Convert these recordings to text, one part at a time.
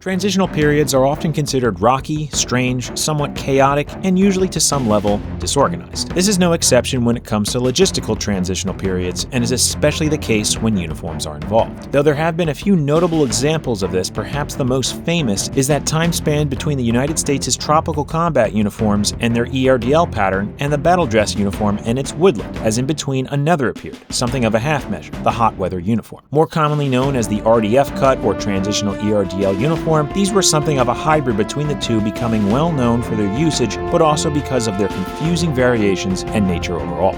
Transitional periods are often considered rocky, strange, somewhat chaotic, and usually to some level, disorganized. This is no exception when it comes to logistical transitional periods, and is especially the case when uniforms are involved. Though there have been a few notable examples of this, perhaps the most famous is that time span between the United States' tropical combat uniforms and their ERDL pattern, and the battle dress uniform and its woodland, as in between another appeared, something of a half measure, the hot weather uniform. More commonly known as the RDF cut or Transitional ERDL uniform, these were something of a hybrid between the two, becoming well known for their usage, but also because of their confusing variations and nature overall.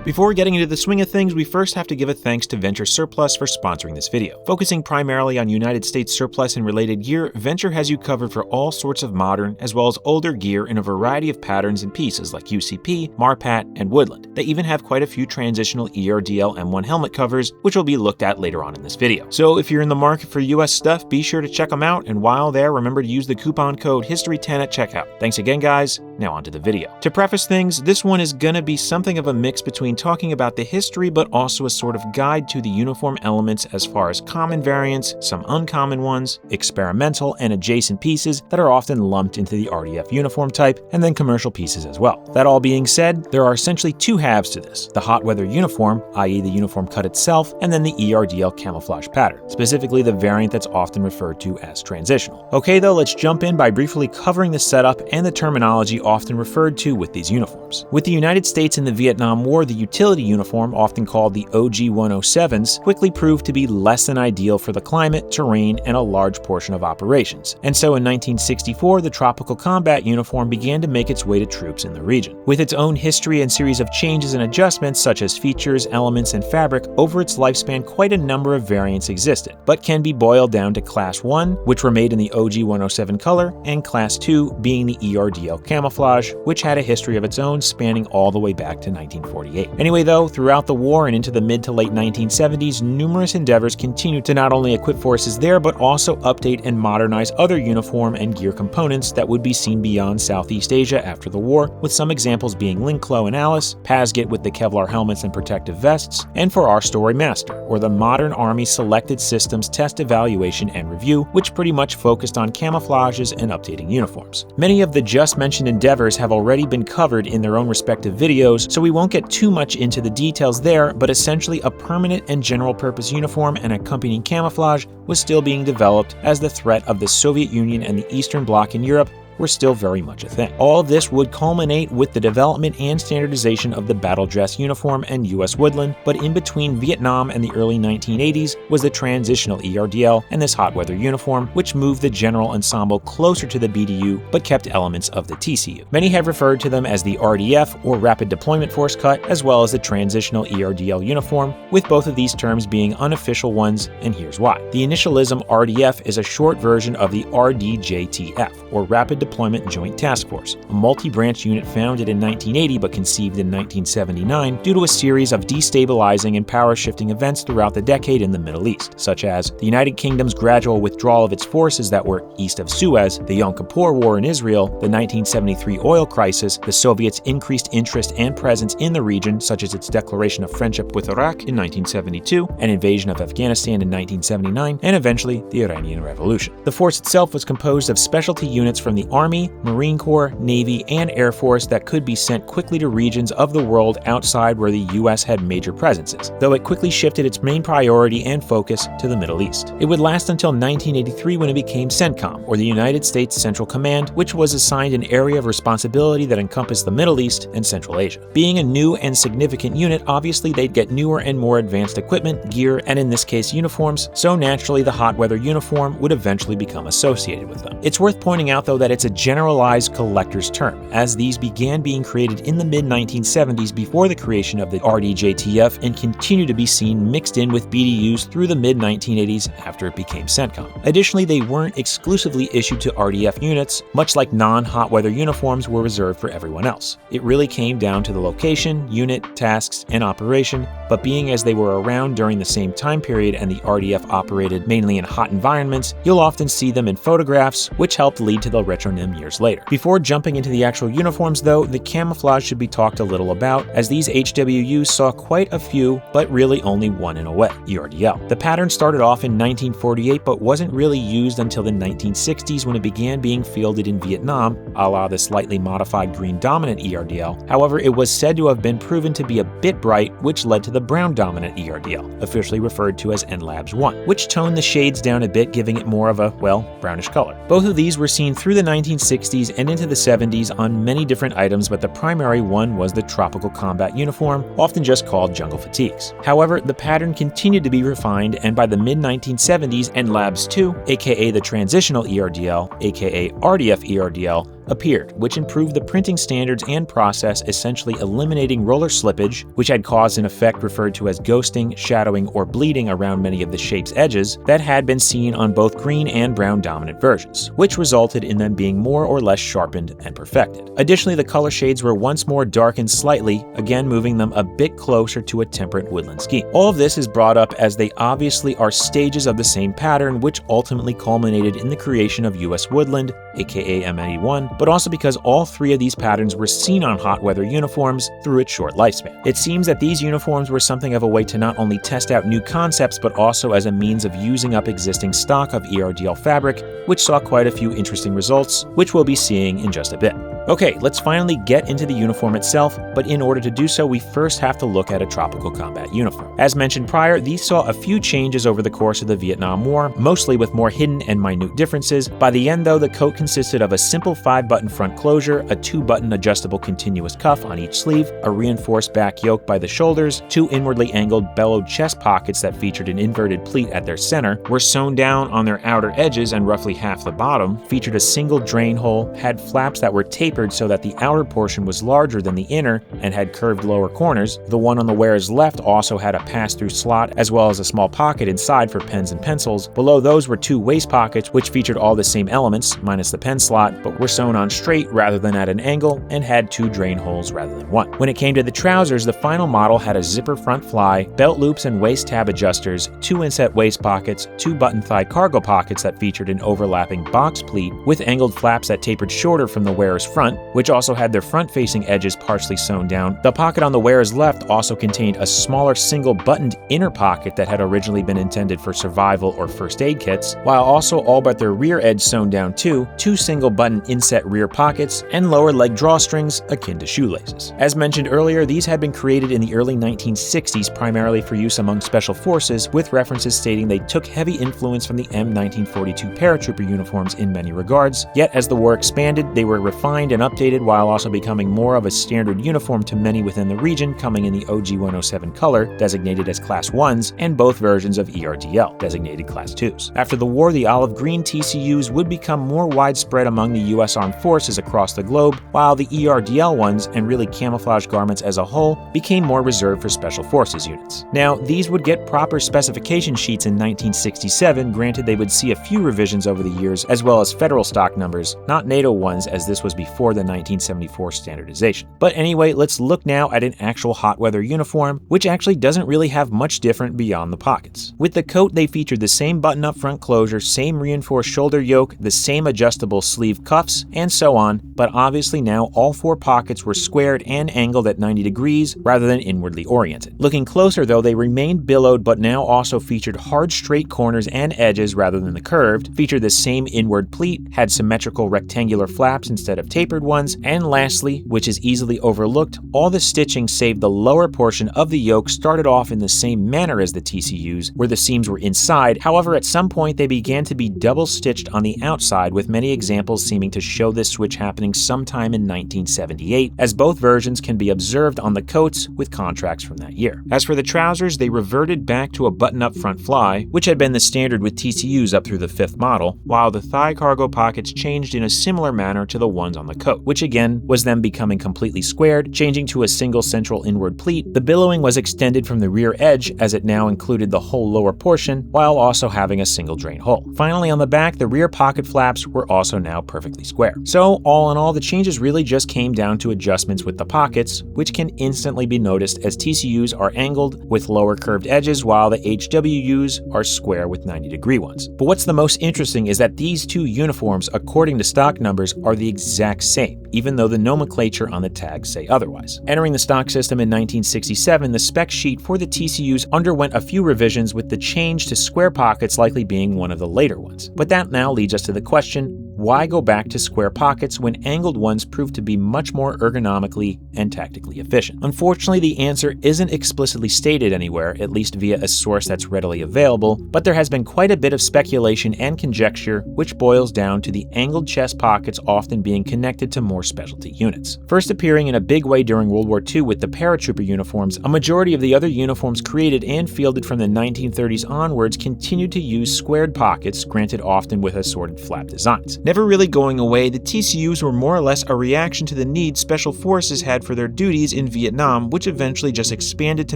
Before getting into the swing of things, we first have to give a thanks to Venture Surplus for sponsoring this video. Focusing primarily on United States surplus and related gear, Venture has you covered for all sorts of modern as well as older gear in a variety of patterns and pieces like UCP, Marpat, and Woodland. They even have quite a few transitional ERDL M1 helmet covers, which will be looked at later on in this video. So if you're in the market for US stuff, be sure to check them out, and while there, remember to use the coupon code HISTORY10 at checkout. Thanks again, guys. Now on to the video. To preface things, this one is gonna be something of a mix between talking about the history, but also a sort of guide to the uniform elements as far as common variants, some uncommon ones, experimental and adjacent pieces that are often lumped into the RDF uniform type, and then commercial pieces as well. That all being said, there are essentially two halves to this: the hot weather uniform, i.e. the uniform cut itself, and then the ERDL camouflage pattern, specifically the variant that's often referred to as transitional. Okay though, let's jump in by briefly covering the setup and the terminology often referred to with these uniforms. With the United States in the Vietnam War, the utility uniform, often called the OG-107s, quickly proved to be less than ideal for the climate, terrain, and a large portion of operations. And so in 1964, the tropical combat uniform began to make its way to troops in the region. With its own history and series of changes and adjustments such as features, elements, and fabric, over its lifespan quite a number of variants existed, but can be boiled down to Class 1, which were made in the OG-107 color, and Class 2 being the ERDL camouflage, which had a history of its own spanning all the way back to 1948. Anyway though, throughout the war and into the mid to late 1970s, numerous endeavors continued to not only equip forces there, but also update and modernize other uniform and gear components that would be seen beyond Southeast Asia after the war, with some examples being Linklo and Alice, Pasget with the Kevlar helmets and protective vests, and for our story Master, or the Modern Army Selected Systems Test Evaluation and Review, which pretty much focused on camouflages and updating uniforms. Many of the just mentioned endeavors have already been covered in their own respective videos, so we won't get too much into the details there, but essentially a permanent and general purpose uniform and accompanying camouflage was still being developed as the threat of the Soviet Union and the Eastern Bloc in Europe were still very much a thing. All of this would culminate with the development and standardization of the battle dress uniform and US Woodland, but in between Vietnam and the early 1980s was the transitional ERDL and this hot weather uniform, which moved the general ensemble closer to the BDU but kept elements of the TCU. Many have referred to them as the RDF or Rapid Deployment Force cut, as well as the transitional ERDL uniform, with both of these terms being unofficial ones, and here's why. The initialism RDF is a short version of the RDJTF, or Rapid Deployment Joint Task Force, a multi-branch unit founded in 1980 but conceived in 1979 due to a series of destabilizing and power-shifting events throughout the decade in the Middle East, such as the United Kingdom's gradual withdrawal of its forces that were east of Suez, the Yom Kippur War in Israel, the 1973 oil crisis, the Soviets' increased interest and presence in the region, such as its declaration of friendship with Iraq in 1972, an invasion of Afghanistan in 1979, and eventually the Iranian Revolution. The force itself was composed of specialty units from the Army, Marine Corps, Navy, and Air Force that could be sent quickly to regions of the world outside where the US had major presences, though it quickly shifted its main priority and focus to the Middle East. It would last until 1983 when it became CENTCOM, or the United States Central Command, which was assigned an area of responsibility that encompassed the Middle East and Central Asia. Being a new and significant unit, obviously they'd get newer and more advanced equipment, gear, and in this case uniforms, so naturally the hot weather uniform would eventually become associated with them. It's worth pointing out though that it's a generalized collector's term, as these began being created in the mid-1970s before the creation of the RDJTF and continue to be seen mixed in with BDUs through the mid-1980s after it became CENTCOM. Additionally, they weren't exclusively issued to RDF units, much like non-hot weather uniforms were reserved for everyone else. It really came down to the location, unit, tasks, and operation, but being as they were around during the same time period and the RDF operated mainly in hot environments, you'll often see them in photographs, which helped lead to the retronym years later. Before jumping into the actual uniforms though, the camouflage should be talked a little about, as these HWUs saw quite a few, but really only one in a way, ERDL. The pattern started off in 1948 but wasn't really used until the 1960s when it began being fielded in Vietnam, a la the slightly modified green dominant ERDL. However, it was said to have been proven to be a bit bright, which led to the brown dominant ERDL, officially referred to as NLabs 1, which toned the shades down a bit, giving it more of a, well, brownish color. Both of these were seen through the 1960s and into the 70s on many different items, but the primary one was the tropical combat uniform, often just called jungle fatigues. However, the pattern continued to be refined, and by the mid-1970s, NLabs 2, aka the Transitional ERDL, aka RDF ERDL, appeared, which improved the printing standards and process, essentially eliminating roller slippage, which had caused an effect referred to as ghosting, shadowing, or bleeding around many of the shape's edges that had been seen on both green and brown dominant versions, which resulted in them being more or less sharpened and perfected. Additionally, the color shades were once more darkened slightly, again moving them a bit closer to a temperate woodland scheme. All of this is brought up as they obviously are stages of the same pattern, which ultimately culminated in the creation of US Woodland, aka M81, but also because all three of these patterns were seen on hot weather uniforms through its short lifespan. It seems that these uniforms were something of a way to not only test out new concepts, but also as a means of using up existing stock of ERDL fabric, which saw quite a few interesting results, which we'll be seeing in just a bit. Okay, let's finally get into the uniform itself, but in order to do so, we first have to look at a tropical combat uniform. As mentioned prior, these saw a few changes over the course of the Vietnam War, mostly with more hidden and minute differences. By the end though, the coat consisted of a simple 5-button front closure, a 2-button adjustable continuous cuff on each sleeve, a reinforced back yoke by the shoulders, 2 inwardly angled bellowed chest pockets that featured an inverted pleat at their center, were sewn down on their outer edges and roughly half the bottom, featured a single drain hole, had flaps that were tapered so that the outer portion was larger than the inner and had curved lower corners. The one on the wearer's left also had a pass-through slot as well as a small pocket inside for pens and pencils. Below those were 2 waist pockets which featured all the same elements, minus the pen slot, but were sewn on straight rather than at an angle and had 2 drain holes rather than 1. When it came to the trousers, the final model had a zipper front fly, belt loops and waist tab adjusters, 2 inset waist pockets, 2 button thigh cargo pockets that featured an overlapping box pleat with angled flaps that tapered shorter from the wearer's front, which also had their front-facing edges partially sewn down. The pocket on the wearer's left also contained a smaller single-buttoned inner pocket that had originally been intended for survival or first aid kits, while also all but their rear edge sewn down too, 2 single-button inset rear pockets, and lower leg drawstrings akin to shoelaces. As mentioned earlier, these had been created in the early 1960s primarily for use among special forces, with references stating they took heavy influence from the M1942 paratrooper uniforms in many regards, yet as the war expanded, they were refined and updated while also becoming more of a standard uniform to many within the region, coming in the OG 107 color, designated as Class 1s, and both versions of ERDL, designated Class 2s. After the war, the olive green TCUs would become more widespread among the US Armed Forces across the globe, while the ERDL ones, and really camouflage garments as a whole, became more reserved for special forces units. Now, these would get proper specification sheets in 1967, granted they would see a few revisions over the years, as well as federal stock numbers, not NATO ones, as this was before the 1974 standardization. But anyway, let's look now at an actual hot weather uniform, which actually doesn't really have much different beyond the pockets. With the coat, they featured the same button-up front closure, same reinforced shoulder yoke, the same adjustable sleeve cuffs, and so on, but obviously now all 4 pockets were squared and angled at 90 degrees rather than inwardly oriented. Looking closer though, they remained billowed but now also featured hard straight corners and edges rather than the curved, featured the same inward pleat, had symmetrical rectangular flaps instead of tapered ones, and lastly, which is easily overlooked, all the stitching save the lower portion of the yoke started off in the same manner as the TCUs, where the seams were inside. However, at some point they began to be double stitched on the outside, with many examples seeming to show this switch happening sometime in 1978, as both versions can be observed on the coats with contracts from that year. As for the trousers, they reverted back to a button-up front fly, which had been the standard with TCUs up through the 5th model, while the thigh cargo pockets changed in a similar manner to the ones on the coat, which again was then becoming completely squared, changing to a single central inward pleat. The billowing was extended from the rear edge as it now included the whole lower portion, while also having a single drain hole. Finally, on the back, the rear pocket flaps were also now perfectly square. So all in all, the changes really just came down to adjustments with the pockets, which can instantly be noticed as TCUs are angled with lower curved edges while the HWUs are square with 90-degree ones. But what's the most interesting is that these two uniforms, according to stock numbers, are the exact same, even though the nomenclature on the tags say otherwise. Entering the stock system in 1967, the spec sheet for the TCUs underwent a few revisions, with the change to square pockets likely being one of the later ones. But that now leads us to the question, why go back to square pockets when angled ones proved to be much more ergonomically and tactically efficient? Unfortunately, the answer isn't explicitly stated anywhere, at least via a source that's readily available, but there has been quite a bit of speculation and conjecture, which boils down to the angled chest pockets often being connected to more specialty units. First appearing in a big way during World War II with the paratrooper uniforms, a majority of the other uniforms created and fielded from the 1930s onwards continued to use squared pockets, granted often with assorted flap designs. Never really going away, the TCUs were more or less a reaction to the need special forces had for their duties in Vietnam, which eventually just expanded to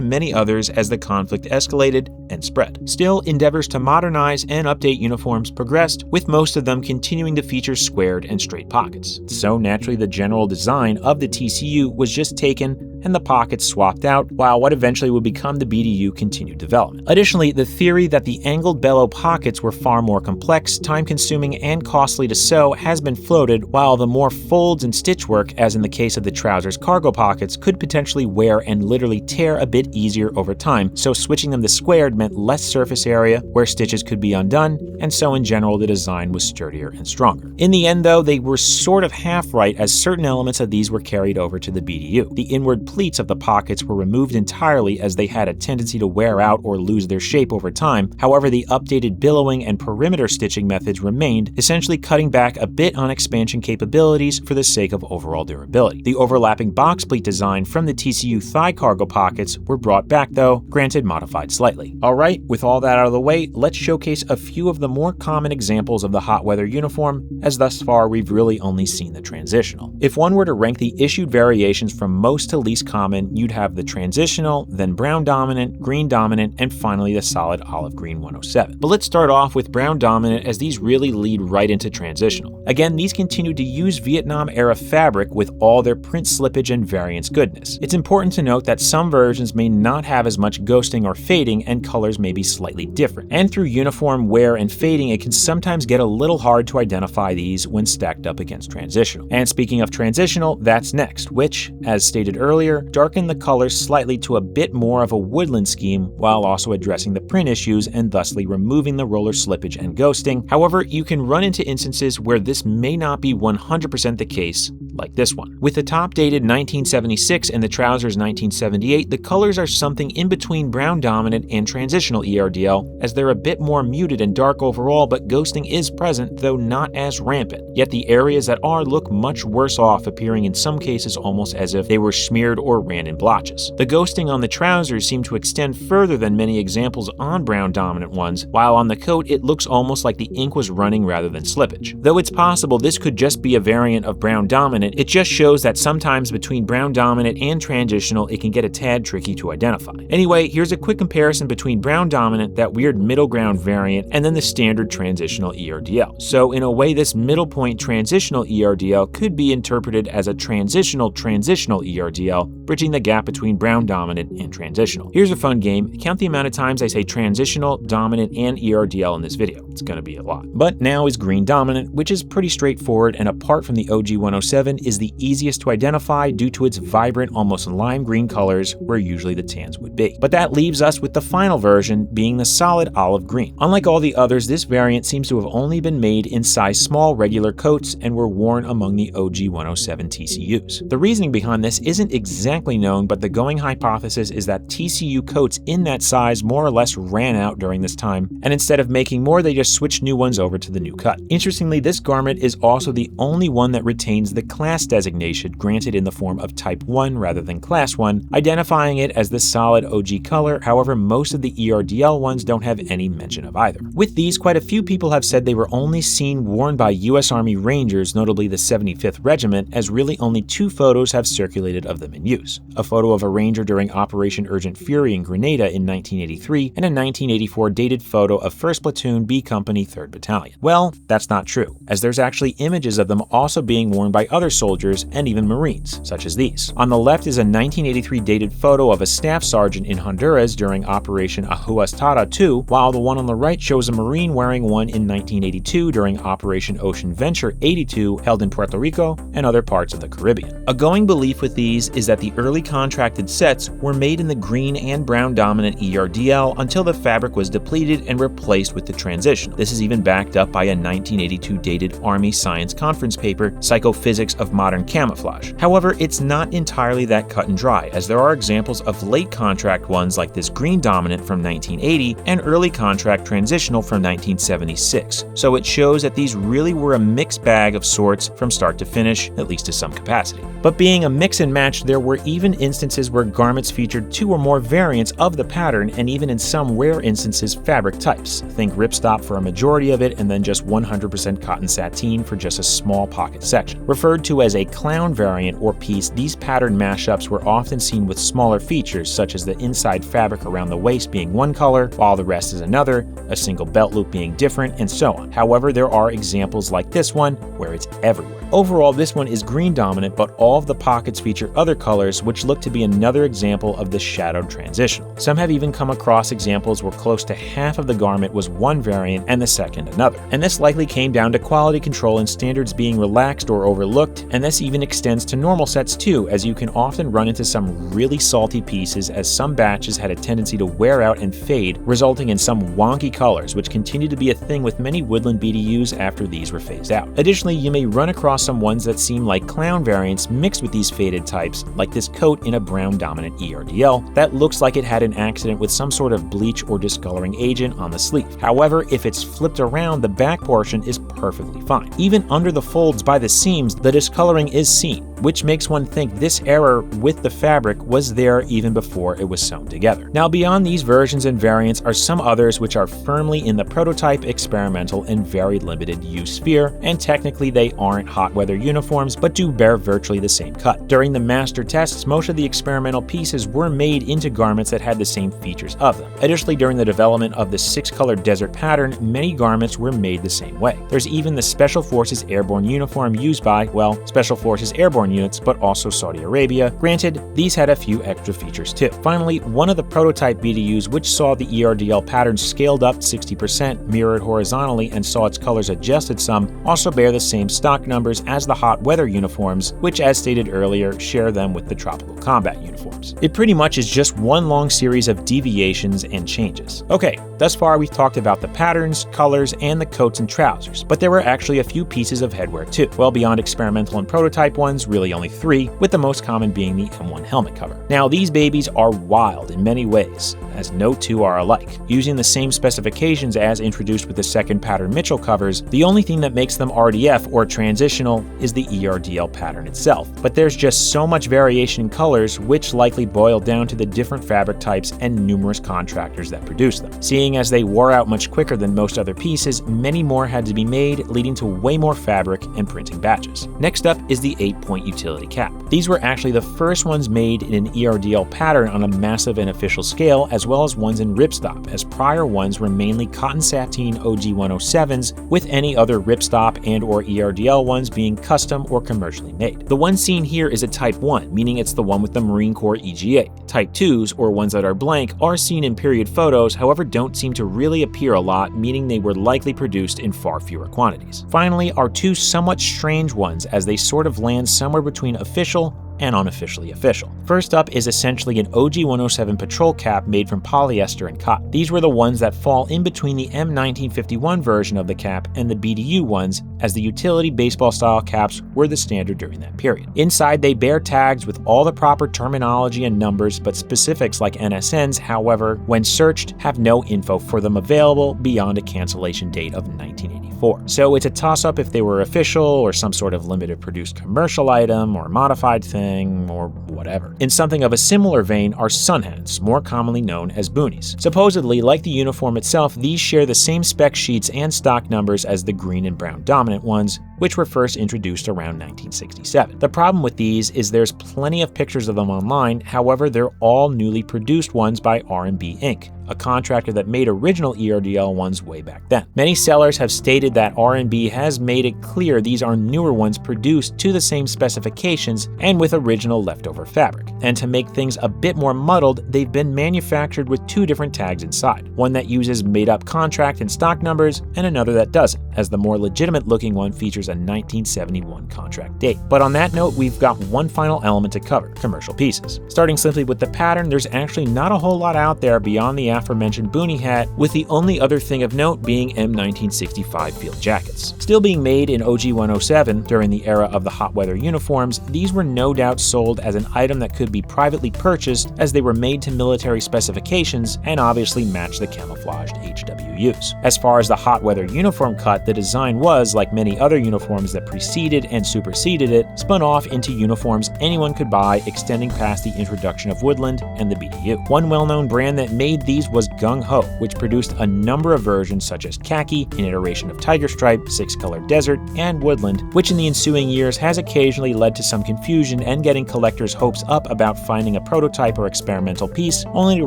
many others as the conflict escalated and spread. Still, endeavors to modernize and update uniforms progressed, with most of them continuing to feature squared and straight pockets. So naturally, the general design of the TCU was just taken and the pockets swapped out, while what eventually would become the BDU continued development. Additionally, the theory that the angled bellow pockets were far more complex, time-consuming, and costly to sew has been floated, while the more folds and stitch work, as in the case of the trousers cargo pockets, could potentially wear and literally tear a bit easier over time, so switching them to squared meant less surface area where stitches could be undone, and so in general the design was sturdier and stronger. In the end though, they were sort of half right, as certain elements of these were carried over to the BDU. The inward pleats of the pockets were removed entirely, as they had a tendency to wear out or lose their shape over time. However, the updated billowing and perimeter stitching methods remained, essentially cutting back a bit on expansion capabilities for the sake of overall durability. The overlapping box pleat design from the TCU thigh cargo pockets were brought back though, granted modified slightly. Alright, with all that out of the way, let's showcase a few of the more common examples of the hot weather uniform, as thus far we've really only seen the transitional. If one were to rank the issued variations from most to least common, you'd have the transitional, then brown dominant, green dominant, and finally the solid olive green 107. But let's start off with brown dominant, as these really lead right into transitional. Again, these continue to use Vietnam era fabric with all their print slippage and variance goodness. It's important to note that some versions may not have as much ghosting or fading, and colors may be slightly different. And through uniform wear and fading, it can sometimes get a little hard to identify these when stacked up against transitional. And speaking of transitional, that's next, which, as stated earlier, darken the colors slightly to a bit more of a woodland scheme, while also addressing the print issues and thusly removing the roller slippage and ghosting. However, you can run into instances where this may not be 100% the case, like this one. With the top dated 1976 and the trousers 1978, the colors are something in between brown dominant and transitional ERDL, as they're a bit more muted and dark overall, but ghosting is present, though not as rampant. Yet the areas that are look much worse off, appearing in some cases almost as if they were smeared or ran in blotches. The ghosting on the trousers seem to extend further than many examples on brown dominant ones, while on the coat it looks almost like the ink was running rather than slippage. Though it's possible this could just be a variant of brown dominant, it just shows that sometimes between brown dominant and transitional it can get a tad tricky to identify. Anyway, here's a quick comparison between brown dominant, that weird middle ground variant, and then the standard transitional ERDL. So in a way, this middle point transitional ERDL could be interpreted as a transitional ERDL, bridging the gap between brown dominant and transitional. Here's a fun game. Count the amount of times I say transitional, dominant, and ERDL in this video. It's gonna be a lot. But now is green dominant, which is pretty straightforward, and apart from the OG 107, is the easiest to identify due to its vibrant, almost lime green colors where usually the tans would be. But that leaves us with the final version being the solid olive green. Unlike all the others, this variant seems to have only been made in size small regular coats and were worn among the OG 107 TCUs. The reasoning behind this isn't exactly known, but the going hypothesis is that TCU coats in that size more or less ran out during this time, and instead of making more, they just switched new ones over to the new cut. Interestingly, this garment is also the only one that retains the clan class designation granted in the form of Type 1 rather than Class 1, identifying it as the solid OG color. However, most of the ERDL ones don't have any mention of either. With these, quite a few people have said they were only seen worn by US Army Rangers, notably the 75th Regiment, as really only 2 photos have circulated of them in use. A photo of a Ranger during Operation Urgent Fury in Grenada in 1983, and a 1984 dated photo of 1st Platoon B Company 3rd Battalion. Well, that's not true, as there's actually images of them also being worn by other soldiers and even Marines, such as these. On the left is a 1983 dated photo of a staff sergeant in Honduras during Operation Ahuastada II, while the one on the right shows a Marine wearing one in 1982 during Operation Ocean Venture 82 held in Puerto Rico and other parts of the Caribbean. A going belief with these is that the early contracted sets were made in the green and brown dominant ERDL until the fabric was depleted and replaced with the Transitional. This is even backed up by a 1982 dated Army Science Conference paper, Psychophysics of Modern Camouflage. However, it's not entirely that cut and dry, as there are examples of late contract ones like this green dominant from 1980 and early contract Transitional from 1976. So it shows that these really were a mixed bag of sorts from start to finish, at least to some capacity. But being a mix and match, there were even instances where garments featured 2 or more variants of the pattern, and even in some rare instances fabric types. Think ripstop for a majority of it, and then just 100% cotton sateen for just a small pocket section. Referred to as a clown variant or piece, these pattern mashups were often seen with smaller features, such as the inside fabric around the waist being one color, while the rest is another, a single belt loop being different, and so on. However, there are examples like this one, where it's everywhere. Overall, this one is green dominant, but all of the pockets feature other colors, which look to be another example of the shadowed Transitional. Some have even come across examples where close to half of the garment was one variant and the second another. And this likely came down to quality control and standards being relaxed or overlooked, and this even extends to normal sets too, as you can often run into some really salty pieces, as some batches had a tendency to wear out and fade, resulting in some wonky colors, which continue to be a thing with many woodland BDUs after these were phased out. Additionally, you may run across some ones that seem like clown variants mixed with these faded types, like this coat in a brown dominant ERDL that looks like it had an accident with some sort of bleach or discoloring agent on the sleeve. However, if it's flipped around, the back portion is perfectly fine. Even under the folds by the seams, the discoloring is seen, which makes one think this error with the fabric was there even before it was sewn together. Now, beyond these versions and variants are some others which are firmly in the prototype, experimental, and very limited use sphere, and technically they aren't hot weather uniforms, but do bear virtually the same cut. During the master tests, most of the experimental pieces were made into garments that had the same features of them. Additionally, during the development of the 6-color desert pattern, many garments were made the same way. There's even the Special Forces airborne uniform used by, well, Special Forces airborne units, but also Saudi Arabia. Granted, these had a few extra features too. Finally, one of the prototype BDUs, which saw the ERDL pattern scaled up 60%, mirrored horizontally, and saw its colors adjusted some, also bear the same stock numbers as the hot weather uniforms, which, as stated earlier, share them with the tropical combat uniforms. It pretty much is just one long series of deviations and changes. Okay, thus far we've talked about the patterns, colors, and the coats and trousers, but there were actually a few pieces of headwear too. Well, beyond experimental and prototype ones, really only 3, with the most common being the M1 helmet cover. Now, these babies are wild in many ways, as no 2 are alike. Using the same specifications as introduced with the second pattern Mitchell covers, the only thing that makes them RDF or Transitional is the ERDL pattern itself. But there's just so much variation in colors, which likely boil down to the different fabric types and numerous contractors that produce them. Seeing as they wore out much quicker than most other pieces, many more had to be made, leading to way more fabric and printing batches. Next up is the 8-point utility cap. These were actually the first ones made in an ERDL pattern on a massive and official scale, as well as ones in ripstop, as prior ones were mainly cotton sateen OG 107s, with any other ripstop and or ERDL ones being custom or commercially made. The one seen here is a Type 1, meaning it's the one with the Marine Corps EGA. Type 2s, or ones that are blank, are seen in period photos, however don't seem to really appear a lot, meaning they were likely produced in far fewer quantities. Finally are 2 somewhat strange ones, as they sort of land somewhere between official and unofficially official. First up is essentially an OG 107 patrol cap made from polyester and cotton. These were the ones that fall in between the M1951 version of the cap and the BDU ones, as the utility baseball style caps were the standard during that period. Inside they bear tags with all the proper terminology and numbers, but specifics like NSNs, however, when searched, have no info for them available beyond a cancellation date of 1985. 1974. So it's a toss-up if they were official or some sort of limited produced commercial item or modified thing or whatever. In something of a similar vein are sun hats, more commonly known as boonies. Supposedly, like the uniform itself, these share the same spec sheets and stock numbers as the green and brown dominant ones, which were first introduced around 1967. The problem with these is there's plenty of pictures of them online, however they're all newly produced ones by R&B Inc., a contractor that made original ERDL ones way back then. Many sellers have stated that R&B has made it clear these are newer ones produced to the same specifications and with original leftover fabric. And to make things a bit more muddled, they've been manufactured with two different tags inside, one that uses made-up contract and stock numbers, and another that doesn't, as the more legitimate-looking one features a 1971 contract date. But on that note, we've got one final element to cover: commercial pieces. Starting simply with the pattern, there's actually not a whole lot out there beyond the aforementioned boonie hat, with the only other thing of note being M1965 field jackets. Still being made in OG 107 during the era of the hot weather uniforms, these were no doubt sold as an item that could be privately purchased, as they were made to military specifications and obviously matched the camouflaged HWUs. As far as the hot weather uniform cut, the design was, like many other uniforms that preceded and superseded it, spun off into uniforms anyone could buy, extending past the introduction of Woodland and the BDU. One well-known brand that made these was Gung Ho, which produced a number of versions such as Khaki, an iteration of Tiger Stripe, Six-Color Desert, and Woodland, which in the ensuing years has occasionally led to some confusion and getting collectors' hopes up about finding a prototype or experimental piece, only to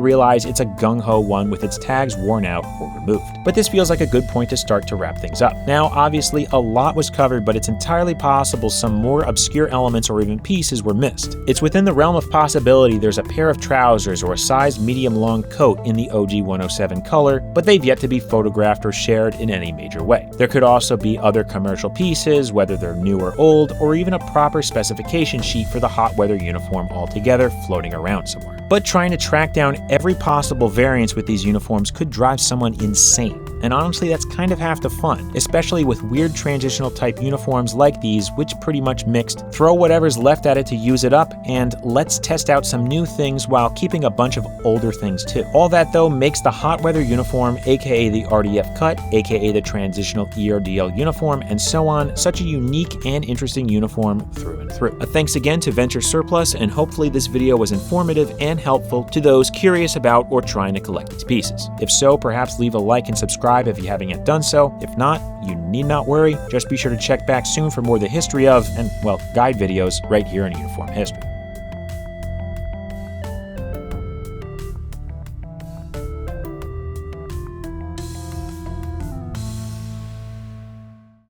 realize it's a Gung Ho one with its tags worn out or removed. But this feels like a good point to start to wrap things up. Now, obviously, a lot was covered, but it's entirely possible some more obscure elements or even pieces were missed. It's within the realm of possibility there's a pair of trousers or a size medium-long coat in the OG 107 color, but they've yet to be photographed or shared in any major way. There could also be other commercial pieces, whether they're new or old, or even a proper specification sheet for the hot weather uniform altogether floating around somewhere. But trying to track down every possible variance with these uniforms could drive someone insane. And honestly, that's kind of half the fun, especially with weird transitional type uniforms like these, which pretty much mixed throw whatever's left at it to use it up, and let's test out some new things while keeping a bunch of older things too. All that though makes the hot weather uniform, aka the RDF cut, aka the transitional ERDL uniform, and so on, such a unique and interesting uniform through and through. A thanks again to Venture Surplus, and hopefully this video was informative and helpful to those curious about or trying to collect these pieces. If so, perhaps leave a like and subscribe if you haven't yet done so. If not, you need not worry. Just be sure to check back soon for more of the history of, and well, guide videos right here in Uniform History.